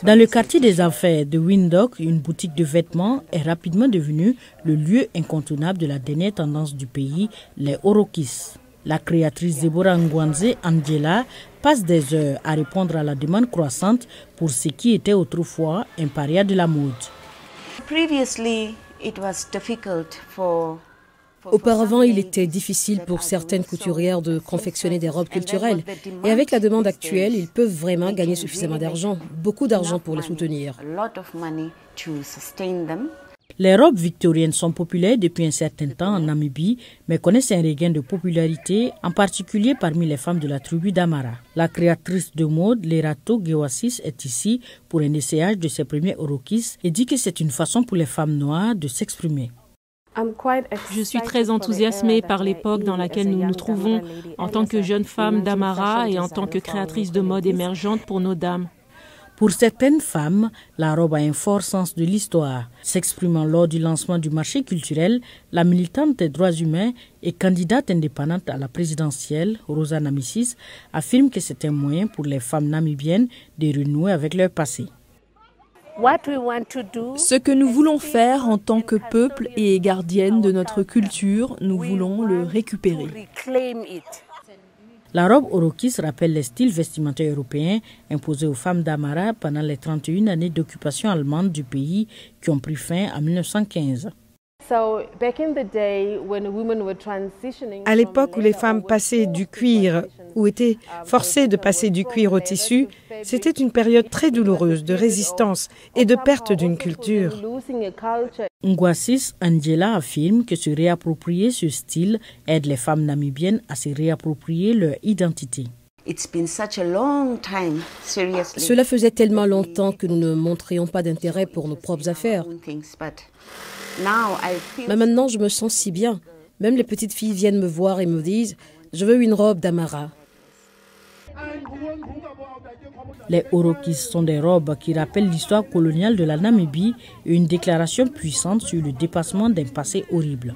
Dans le quartier des affaires de Windhoek, une boutique de vêtements est rapidement devenue le lieu incontournable de la dernière tendance du pays, les Orokis. La créatrice Deborah Ngwanze Angela passe des heures à répondre à la demande croissante pour ce qui était autrefois un paria de la mode. Auparavant, il était difficile pour certaines couturières de confectionner des robes culturelles. Et avec la demande actuelle, ils peuvent vraiment gagner suffisamment d'argent, beaucoup d'argent pour les soutenir. Les robes victoriennes sont populaires depuis un certain temps en Namibie, mais connaissent un regain de popularité, en particulier parmi les femmes de la tribu d'Amara. La créatrice de mode, Lerato Gewassis, est ici pour un essayage de ses premiers Orokis et dit que c'est une façon pour les femmes noires de s'exprimer. Je suis très enthousiasmée par l'époque dans laquelle nous nous trouvons en tant que jeune femme d'Amara et en tant que créatrice de mode émergente pour nos dames. Pour certaines femmes, la robe a un fort sens de l'histoire. S'exprimant lors du lancement du marché culturel, la militante des droits humains et candidate indépendante à la présidentielle, Rosa Namisis, affirme que c'est un moyen pour les femmes namibiennes de renouer avec leur passé. Ce que nous voulons faire en tant que peuple et gardienne de notre culture, nous voulons le récupérer. La robe Orokis rappelle les styles vestimentaires européens imposés aux femmes d'Amara pendant les 31 années d'occupation allemande du pays qui ont pris fin en 1915. À l'époque où les femmes passaient du cuir ou étaient forcées de passer du cuir au tissu, c'était une période très douloureuse de résistance et de perte d'une culture. Ngwasis Angela affirme que se réapproprier ce style aide les femmes namibiennes à se réapproprier leur identité. Cela faisait tellement longtemps que nous ne montrions pas d'intérêt pour nos propres affaires. Mais maintenant, je me sens si bien. Même les petites filles viennent me voir et me disent « Je veux une robe d'Amara ». Les Orokis sont des robes qui rappellent l'histoire coloniale de la Namibie et une déclaration puissante sur le dépassement d'un passé horrible.